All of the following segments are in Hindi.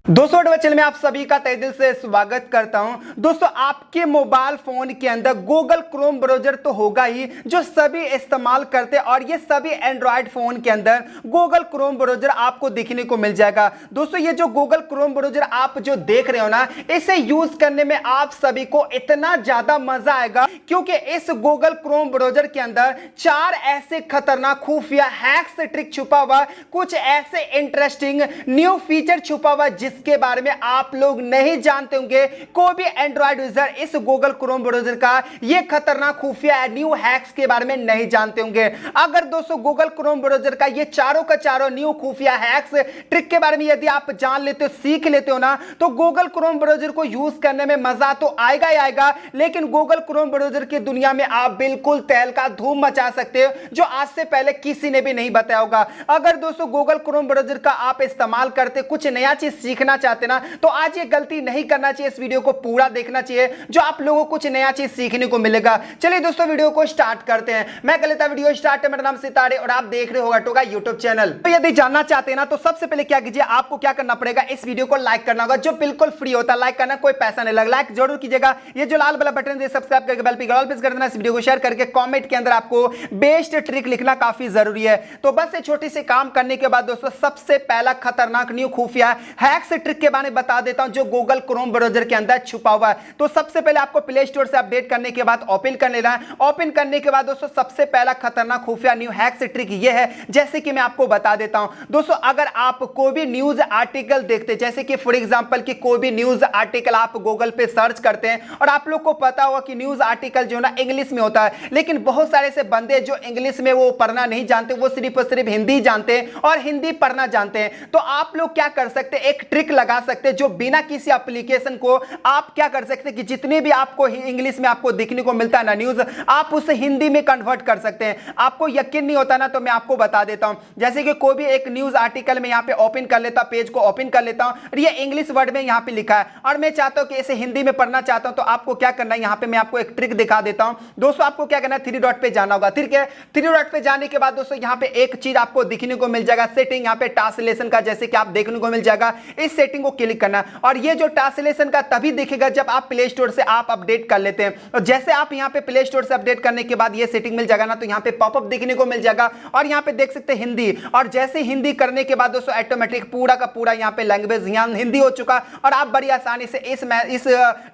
दोस्तों चैनल में आप सभी का तहे दिल से स्वागत करता हूं। दोस्तों आपके मोबाइल फोन के अंदर गूगल क्रोम ब्राउजर तो होगा ही जो सभी इस्तेमाल करते हैं और ये सभी एंड्रॉयड फोन के अंदर गूगल क्रोम ब्राउजर आपको देखने को मिल जाएगा। दोस्तों ये जो गूगल क्रोम ब्राउजर आप जो देख रहे हो ना, इसे यूज करने में आप सभी को इतना ज्यादा मजा आएगा क्योंकि इस गूगल क्रोम ब्राउजर के अंदर 4 ऐसे खतरनाक खुफिया हैक्स ट्रिक छुपा हुआ, कुछ ऐसे इंटरेस्टिंग न्यू फीचर छुपा हुआ जिसके बारे में आप लोग नहीं जानते होंगे। कोई भी एंड्रॉयड यूजर इस गूगल क्रोम ब्राउजर का ये खतरनाक खुफिया न्यू हैक्स के बारे में नहीं जानते होंगे। अगर दोस्तों गूगल क्रोम ब्राउजर का ये चारों का चारों न्यू खुफिया हैक्स ट्रिक के बारे में यदि आप जान लेते हो, सीख लेते हो ना, तो गूगल क्रोम ब्राउजर को यूज करने में मजा तो आएगा ही आएगा, लेकिन गूगल क्रोम ब्राउजर की दुनिया में आप बिल्कुल तहलका धूम मचा सकते हो जो आज से पहले किसी ने भी नहीं बताया होगा। अगर दोस्तों गूगल क्रोम ब्राउजर का आप इस्तेमाल करते कुछ नया चीज सीखना चाहते ना, तो आज ये गलती नहीं करना चाहिए, इस वीडियो को पूरा देखना चाहिए जो आप लोगों को कुछ नया चीज सीखने को मिलेगा। चलिए दोस्तों वीडियो को स्टार्ट करते हैं। मैं कर लेता वीडियो स्टार्ट है। मेरा नाम सितारे और आप देख रहे हो टोगा यूट्यूब चैनल। तो यदि जानना चाहते हैं ना, तो सबसे पहले क्या कीजिए, आपको क्या करना पड़ेगा, इस वीडियो को लाइक करना होगा जो बिल्कुल फ्री होता है। लाइक करना कोई पैसा नहीं लगा, लाइक जरूर कीजिएगा। ये जो लाल वाला बटन है सब्सक्राइब करके बेल पे ऑल प्रेस कर देना। इस वीडियो को शेयर करके कमेंट के अंदर आपको बेस्ट ट्रिक लिखना काफी जरूरी है। तो बस ये छोटी सी काम करने के बाद दोस्तों सबसे पहला खतरनाक न्यू खुफिया हैक्स ट्रिक के बारे में बता देता हूं जो गूगल क्रोम ब्राउजर के अंदर छुपा हुआ है। तो सबसे पहले आपको प्ले स्टोर से अपडेट करने के बाद ओपन कर लेना है। ओपन करने के बाद दोस्तों सबसे पहला खतरनाक खुफिया न्यू हैक्स ट्रिक ये है, जैसे कि मैं आपको बता देता हूं। दोस्तों अगर आप कोई भी न्यूज आर्टिकल देखते, जैसे कि फॉर एग्जांपल कि कोई भी न्यूज आर्टिकल आप गूगल पे सर्च करते हैं और आप लोग को पता होगा कि न्यूज आर्टिकल जो ना इंग्लिश में होता है, लेकिन बहुत सारे ऐसे बंदे जो इंग्लिश में वो पढ़ना नहीं जानते, वो सिर्फ और सिर्फ हिंदी जानते हैं और हिंदी पढ़ना जानते हैं। तो आप लोग क्या कर सकते हैं, एक ट्रिक लगा सकते हैं जो बिना किसी एप्लीकेशन को आप क्या कर सकते हैं कि जितने भी आपको इंग्लिश में आपको देखने को मिलता है ना न्यूज, आप उसे हिंदी में कन्वर्ट कर सकते हैं। आपको यकीन नहीं होता ना, तो मैं आपको बता देता हूं। जैसे कि कोई भी एक न्यूज आर्टिकल में यहां पे ओपन कर लेता, पेज को ओपन कर लेता हूं और ये इंग्लिश वर्ड में यहां पे लिखा है और मैं चाहता हूं कि इसे हिंदी में पढ़ना चाहता हूं, तो आपको क्या करना है, यहां पे मैं आपको एक ट्रिक दिखा देता हूं। दोस्तों आपको क्या करना है, 3 डॉट पे जाना होगा। ठीक है, 3 डॉट पे जाने के बाद दोस्तों यहां पे एक चीज आपको दिखने को मिल जाएगा, सेटिंग, यहां पे ट्रांसलेशन का जैसे कि आप देखने को मिल जाएगा। इस सेटिंग को क्लिक करना और ये जो ट्रांसलेशन का तभी दिखेगा जब आप प्ले स्टोर से आप अपडेट कर लेते हैं। और जैसे आप यहां पे प्ले स्टोर से अपडेट करने के बाद ये सेटिंग मिल जाएगा ना, तो यहां पे पॉपअप दिखने को मिल जाएगा और यहां पे देख सकते हैं हिंदी। और जैसे हिंदी करने के बाद दोस्तों ऑटोमेटिक पूरा का पूरा यहां पे लैंग्वेज यहां हिंदी हो चुका और आप बड़ी आसानी से इस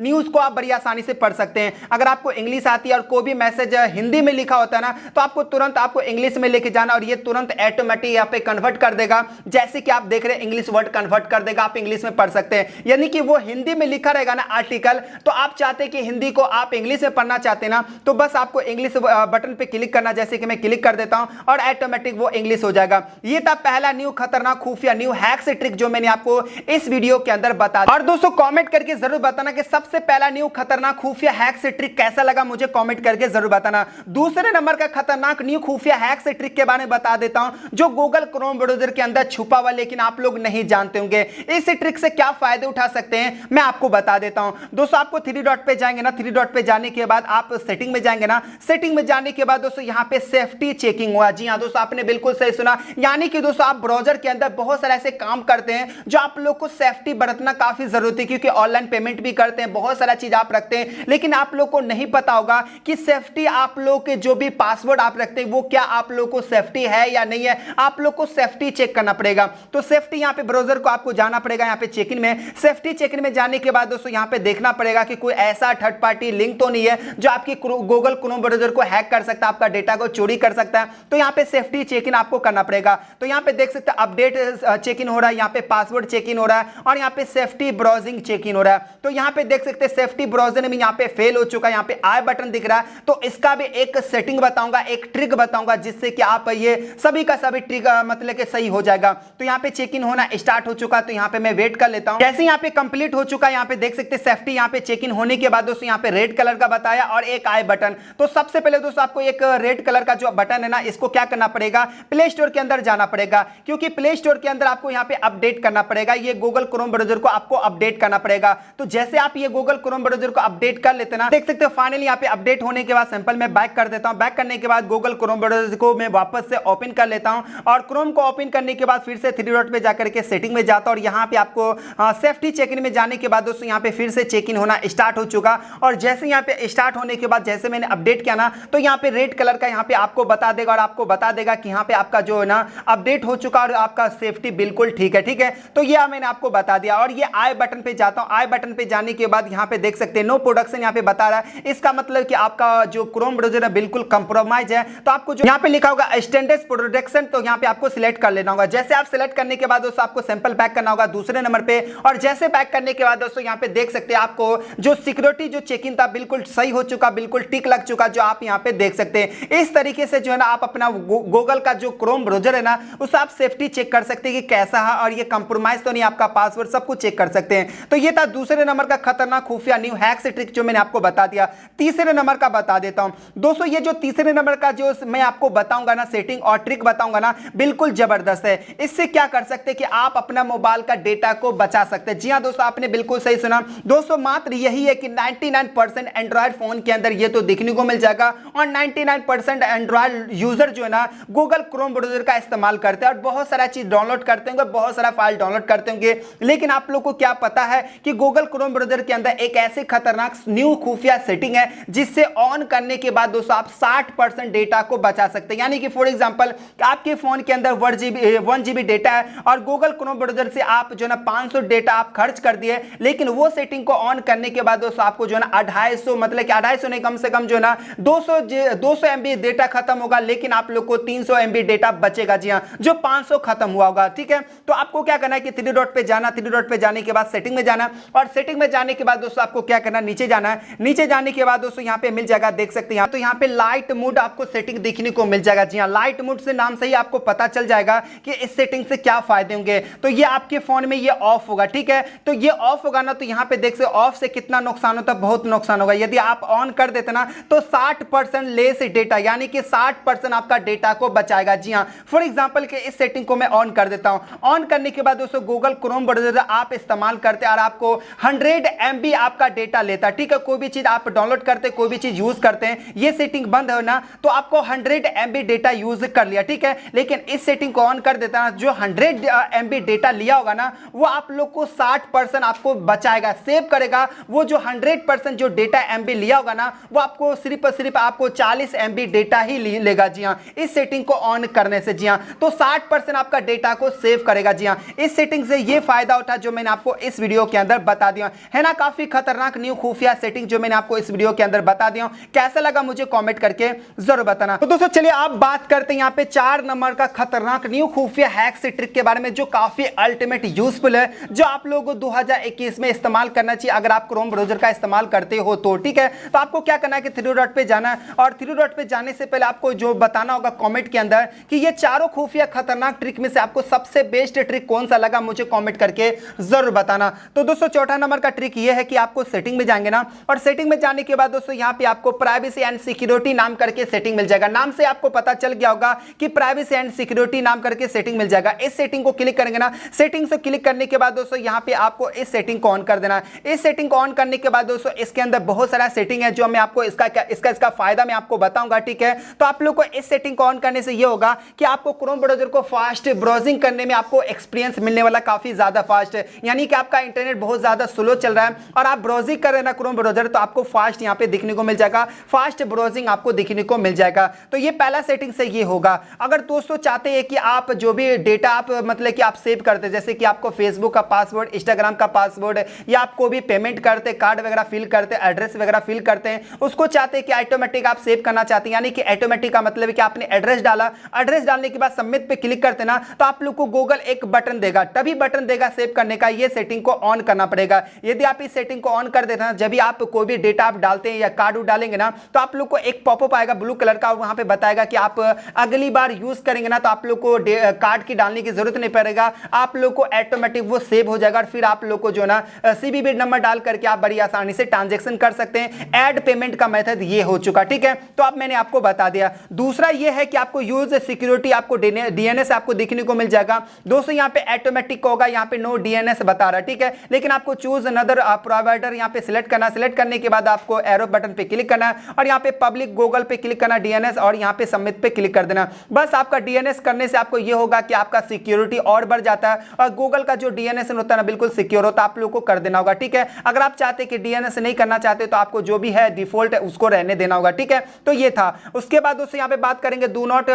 न्यूज को आप बड़ी आसानी से पढ़ सकते हैं। अगर आपको इंग्लिश आती है और कोई भी मैसेज हिंदी में लिखा होता है ना, तो आपको तुरंत आपको इंग्लिश में लेके जाना और ये तुरंत ऑटोमेटिक यहां पे कन्वर्ट कर देगा। जैसे कि आप देख रहे हैं इंग्लिश वर्ड कन्वर्ट कर देगा, आप इंग्लिश में पढ़ सकते हैं। यानी कि वो हिंदी में लिखा रहेगा ना आर्टिकल, तो आप चाहते हैं कि हिंदी को आप इंग्लिश में पढ़ना चाहते हैं ना, तो बस आपको इंग्लिश बटन पे क्लिक करना, जैसे कि मैं क्लिक कर देता हूं और ऑटोमेटिक वो इंग्लिश हो जाएगा। ये था पहला न्यू खतरनाक खुफिया न्यू हैक्स ट्रिक जो मैंने आपको इस वीडियो के अंदर बताया। और दोस्तों कमेंट करके जरूर बताना कि सबसे पहला न्यू खतरनाक खुफिया हैक्स ट्रिक कैसा लगा, मुझे कमेंट करके जरूर बताना। दूसरे नंबर का खतरनाक न्यू खुफिया हैक्स ट्रिक के बारे में बता देता हूं जो गूगल क्रोम ब्राउजर के अंदर छुपा हुआ लेकिन आप लोग नहीं जानते होंगे। इस ट्रिक से क्या फायदे उठा सकते हैं मैं आपको बता देता हूं। दोस्तों आपको 3 डॉट पे जाएंगे ना, 3 डॉट पे जाने के बाद आप सेटिंग में जाएंगे ना, सेटिंग में जाने के बाद दोस्तों यहां पे सेफ्टी चेकिंग हुआ। जी हां दोस्तों, आपने बिल्कुल सही सुना। यानी कि दोस्तों आप ब्राउजर के अंदर बहुत सारे ऐसे काम करते हैं जो आप लोग को सेफ्टी बरतना काफी जरूरत है, क्योंकि ऑनलाइन पेमेंट भी करते हैं, बहुत सारा चीज आप रखते हैं, लेकिन आप लोग को नहीं पता होगा कि सेफ्टी आप लोग के जो भी पासवर्ड आप रखते हैं वो क्या आप लोग को सेफ्टी है या नहीं है। आप लोग को सेफ्टी चेक करना पड़ेगा। तो सेफ्टी यहां पे ब्राउजर को आपको जाना पड़ेगा, यहां पे चेक इन में, सेफ्टी चेक इन में जाने के बाद दोस्तों यहां पे देखना पड़ेगा कि कोई ऐसा थर्ड पार्टी लिंक तो नहीं है जो आपकी गूगल क्रोम ब्राउजर को हैक कर सकता है, आपका डेटा को चोरी कर सकता है। तो यहां पे सेफ्टी चेक इन आपको करना पड़ेगा। तो यहां पे देख सकते हैं अपडेट चेक इन हो रहा है, यहां पे पासवर्ड चेक इन हो रहा है और यहां पे सेफ्टी ब्राउजिंग चेक इन हो रहा है। तो यहां पे देख सकते हैं सेफ्टी ब्राउजर में यहां पे फेल हो चुका है, यहां पे आई बटन दिख रहा है। तो इसका भी एक सेटिंग बताऊंगा, एक ट्रिक बताऊंगा जिससे कि आप ये सभी का सभी ट्रिक मतलब कि सही हो जाएगा। तो यहां पे चेक इन होना स्टार्ट हो चुका, तो यहां पे मैं वेट कर लेता हूं। जैसे यहां पे कंप्लीट हो चुका है, यहां पे देख सकते हैं सेफ्टी यहां पे चेक इन होने के बाद दोस्तों यहां पे रेड कलर का बताया और एक आई बटन। तो सबसे पहले दोस्तों आपको एक रेड कलर का जो बटन है ना, इसको क्या करना पड़ेगा, प्ले स्टोर के अंदर जाना पड़ेगा, क्योंकि प्ले स्टोर के अंदर आपको यहां पे अपडेट करना पड़ेगा। ये गूगल क्रोम ब्राउजर को आपको अपडेट करना पड़ेगा। तो जैसे आप ये गूगल क्रोम ब्राउजर को अपडेट कर लेते ना, देख सकते हो फाइनली यहां पे अपडेट होने के बाद सिंपल मैं बैक कर देता हूं। बैक करने के बाद गूगल क्रोम ब्राउजर को मैं वापस से ओपन कर लेता हूं और क्रोम को ओपन करने के बाद फिर से 3 डॉट पे जाकर के सेटिंग में जाता हूं और यहां यहाँ पे आपको सेफ्टी चेक इन में जाने के बाद दोस्तों यहाँ पे फिर से चेक इन होना स्टार्ट हो चुका। और जैसे यहाँ पे स्टार्ट होने के बाद जैसे मैंने अपडेट किया ना, तो यहाँ पे रेड कलर का यहाँ पे आपको बता देगा और आपको बता देगा कि यहाँ पे आपका जो है ना अपडेट हो चुका और आपका सेफ्टी बिल्कुल ठीक है। ठीक है, तो ये मैंने आपको बता दिया। और ये आई बटन पे जाता हूं। आई बटन पे जाने के बाद यहाँ पे देख सकते हैं नो प्रोडक्शन यहाँ पे बता रहा है। इसका मतलब कि आपका जो क्रोम ब्राउज़र है बिल्कुल कंप्रोमाइज है। तो आपको जो यहाँ पे लिखा होगा स्टैंडर्ड प्रोटेक्शन, तो यहाँ पे आपको सिलेक्ट कर लेना होगा। जैसे आप सिलेक्ट करने के बाद दोस्तों आपको सैंपल पैक करना होगा दूसरे नंबर पे। और जैसे पैक करने के बाद दोस्तों यहाँ पे देख सकते हैं आपको जो सिक्योरिटी जो चेक इन था बिल्कुल सही हो चुका, बिल्कुल टिक लग चुका, जो आप यहाँ पे देख सकते हैं। इस तरीके से जो है ना आप अपना गूगल का जो क्रोम ब्राउज़र है ना उस आप सेफ्टी चेक कर सकते हैं कि कैसा है और ये कंप्रोमाइज तो नहीं, आपका पासवर्ड सब कुछ चेक कर सकते हैं। तो ये था दूसरे नंबर का खतरनाक खुफिया न्यू हैक्स ट्रिक जो मैंने आपको बता दिया। तीसरे नंबर का बता देता हूं दोस्तों। ये जो तीसरे नंबर का जो मैं आपको बताऊंगा ना सेटिंग और ट्रिक बताऊंगा ना बिल्कुल जबरदस्त है। इससे क्या कर सकते हैं कि आप अपना मोबाइल का डेटा को बचा सकते हैं। जी हां दोस्तों, आपने बिल्कुल सही सुना दोस्तों। मात्र यही है कि 99% एंड्रॉयड फोन के अंदर ये तो देखने को मिल जाएगा और 99% एंड्रॉयड यूजर जो है ना गूगल क्रोम ब्राउज़र का इस्तेमाल करते हैं और बहुत सारा चीज डाउनलोड करते होंगे, बहुत सारा फाइल डाउनलोड करते होंगे। लेकिन आप लोग को क्या पता है कि गूगल क्रोम ब्राउज़र के अंदर एक ऐसी खतरनाक न्यू खुफिया सेटिंग है जिससे ऑन करने के बाद दोस्तों आप 60% डेटा को बचा सकते हैं। यानी कि फॉर एग्जांपल आपके फोन के अंदर 1 GB डेटा है और गूगल क्रोम ब्राउज़र से आप जो है ना 500 डेटा आप खर्च कर दिए, लेकिन वो सेटिंग को ऑन करने के बाद दोस्तों आपको जो है ना 250 मतलब कि 250 नहीं कम से कम जो है ना 200 MB डेटा खत्म होगा, लेकिन आप लोग को 300 MB डेटा बचेगा। जी हाँ, जो 500 खत्म हुआ होगा। ठीक है, तो आपको क्या करना है कि 3 डॉट पे जाना, 3 डॉट पे जाने के बाद सेटिंग में जाना और सेटिंग में जाने के बाद दोस्तों आपको क्या करना है नीचे जाना है। नीचे जाने के बाद दोस्तों यहाँ पे मिल जाएगा, देख सकते हैं तो यहाँ पे लाइट मोड आपको सेटिंग देखने को मिल जाएगा। जी हाँ, लाइट मोड से नाम से ही आपको पता चल जाएगा कि इस सेटिंग से क्या फायदे होंगे। तो ये आपके फोन में ये ऑफ होगा। ठीक है, तो ये ऑफ होगा ना, तो यहाँ पे देख सकते ऑफ से कितना नुकसान होता है, बहुत नुकसान होगा। यदि आप ऑन कर देते ना तो 60% लेस डेटा यानी कि 60% आपका डेटा को बचाएगा। जी हाँ, फॉर एग्जांपल के इस सेटिंग को मैं ऑन कर देता हूं। ऑन करने के बाद दोस्तों गूगल क्रोम ब्राउज़र आप इस्तेमाल करते हैं और आपको 100 MB आपका डेटा लेता है। ठीक है, कोई भी चीज आप डाउनलोड करते हैं, कोई भी चीज यूज करते हैं, ये सेटिंग बंद है ना तो आपको 100 MB डेटा यूज कर लिया। ठीक है, लेकिन इस सेटिंग को ऑन कर देता ना, जो 100 MB डेटा लिया होगा ना वो आप लोग को 60% आपको बचाएगा, सेव करेगा। वो जो 100% जो डेटा MB लिया होगा ना वो आपको सिर्फ आपको 40 MB डेटा ही लेगा। जी हाँ, इस सेटिंग को ऑन करने से। जी हाँ, तो 60% आपका डेटा को सेव करेगा। जी हाँ, इस सेटिंग से ये फायदा उठा जो मैंने आपको इस वीडियो के अंदर बता दिया है ना। काफी खतरनाक न्यू खुफिया सेटिंग जो मैंने आपको इस वीडियो के अंदर बता दिया। कैसा लगा मुझे कमेंट करके जरूर बताना। तो दोस्तों चलिए आप बात करते हैं यहाँ पे 4 नंबर का खतरनाक न्यू खुफिया हैक्स ट्रिक के बारे में जो काफी अल्टीमेट यूजफुल है, जो आप लोगों को 2021 में इस्तेमाल करना चाहिए अगर आप क्रोम ब्राउज़र का इस्तेमाल करते हो तो। ठीक है, तो आपको क्या करना है कि 3 डॉट पे जाना है और 3 डॉट पे जाने से पहले आपको जो बताना होगा कमेंट के अंदर कि ये चारों खुफिया खतरनाक ट्रिक में से आपको सबसे बेस्ट ट्रिक कौन सा लगा, मुझे कमेंट करके जरूर बताना। तो दोस्तों चौथा नंबर का ट्रिक ये है कि आपको सेटिंग में जाएंगे ना और सेटिंग में जाने के बाद दोस्तों यहाँ पे आपको प्राइवेसी एंड सिक्योरिटी नाम करके सेटिंग मिल जाएगा। नाम से आपको पता चल गया होगा कि प्राइवेसी एंड सिक्योरिटी नाम करके सेटिंग मिल जाएगा। इस सेटिंग को क्लिक करेंगे ना, सेटिंग से क्लिक करने के बाद दोस्तों यहाँ पे आपको इस सेटिंग को ऑन कर देना है। इस सेटिंग को ऑन करने के बाद दोस्तों इसके अंदर बहुत सारा सेटिंग है जो मैं आपको इसका फायदा मैं आपको बताऊंगा। ठीक है, तो आप लोग को इस सेटिंग को ऑन करने से ये होगा कि आपको क्रोम ब्राउज़र को फास्ट ब्राउजिंग करने में आपको एक्सपीरियंस मिलने वाला काफी ज्यादा फास्ट है। यानी कि आपका इंटरनेट बहुत ज्यादा स्लो चल रहा है और आप ब्राउजिंग कर रहे हैं ना क्रोम ब्राउज़र, तो आपको फास्ट यहाँ पे दिखने को मिल जाएगा, फास्ट ब्राउजिंग आपको दिखने को मिल जाएगा। तो ये पहला सेटिंग से ये होगा। अगर दोस्तों चाहते हैं कि आप जो भी डेटा आप मतलब कि आप सेव करते हैं, जैसे कि आपको फेसबुक का पासवर्ड, इंस्टाग्राम का पासवर्ड या आपको भी पेमेंट करते, कार्ड वगैरह फिल करते, एड्रेस वगैरह फिल करते हैं, उसको चाहते हैं कि ऑटोमेटिक आप सेव करना चाहते हैं। यानी कि ऑटोमेटिक का मतलब है कि आपने एड्रेस डाला, एड्रेस डालने के बाद सबमिट पे क्लिक करते ना तो आप लोग को गूगल एक बटन देगा, तभी बटन देगा सेव करने का। ये सेटिंग को ऑन करना पड़ेगा। यदि आप इस सेटिंग को ऑन कर देते हैं, जब भी आप कोई भी डेटा आप डालते हैं या कार्ड डालेंगे ना तो आप लोग को एक पॉपअप आएगा ब्लू कलर का और वहां पे बताएगा कि आप अगली बार यूज करेंगे ना तो आप लोग को कार्ड की डालने की जरूरत नहीं पड़ेगा, आप लोग को ऑटोमेटिक वो सेव हो जाएगा और फिर आप लोग को जो ना सीवीवी नंबर डाल करके आप बड़ी आसानी से ट्रांजैक्शन कर सकते हैं। ऐड पेमेंट का मेथड ये हो चुका। ठीक है, तो अब मैंने आपको बता दिया। दूसरा ये है कि आपको यूज सिक्योरिटी, आपको डीएनएस आपको देखने को मिल जाएगा। दोस्तों यहाँ पे ऑटोमेटिक होगा, यहाँ पे नो डीएनएस बता रहा है। ठीक है, लेकिन आपको चूज अनदर प्रोवाइडर यहाँ पे सिलेक्ट करना, सिलेक्ट करने के बाद आपको एरो बटन पे क्लिक करना और यहाँ पे पब्लिक गूगल पे क्लिक करना डीएनएस और यहाँ पे सबमिट पे क्लिक कर देना। बस आपका डीएनएस करने से आपको ये होगा कि आपका सिक्योरिटी और बढ़ जाता है और गूगल का जो डीएनएस होता है ना बिल्कुल सिक्योर होता है, आप लोग को कर देना होगा। ठीक है, अगर आप चाहते कि डीएनएस नहीं करना चाहते तो आपको जो भी है डिफॉल्ट है उसको रहने देना होगा। ठीक है, तो ये था। उसके बाद दोस्तों यहाँ पे बात करेंगे डू नॉट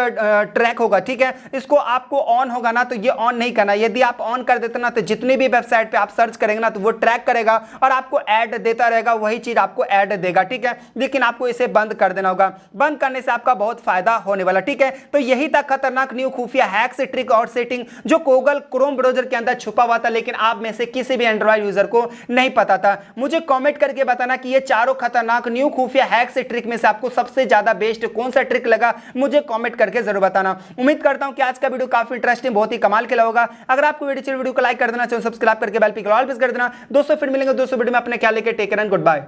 ट्रैक होगा। ठीक है, इसको आपको ऑन होगा ना तो ये ऑन नहीं करना। यदि आप ऑन कर देते ना तो जितनी भी वेबसाइट पे आप सर्च करेंगे ना तो वो ट्रैक करेगा और आपको ऐड देता रहेगा, वही चीज आपको ऐड देगा। ठीक है, लेकिन आपको इसे बंद कर देना होगा। बंद करने से आपका बहुत फायदा होने वाला। ठीक है, तो यही था खतरनाक न्यू खुफिया हैक्स, ट्रिक और सेटिंग जो गूगल क्रोम ब्राउजर के अंदर छुपा हुआ था, लेकिन आप में से किसी भी एंड्रॉइड यूजर को नहीं पता था। मुझे कमेंट करके बताना कि ये चारों खतरनाक न्यू खुफिया हैक्स ट्रिक में से आपको सबसे ज्यादा बेस्ट कौन सा ट्रिक लगा, मुझे कमेंट करके जरूर बताना। उम्मीद करता हूं कि आज का वीडियो काफी इंटरेस्टिंग, बहुत ही कमाल के होगा। अगर आपको वीडियो को लाइक कर देना, चैनल सब्सक्राइब करके बेल पे ऑल प्रेस कर देना। दोस्तों फिर मिलेंगे दोस्तों वीडियो में, अपने ख्याल लेके take care and good bye.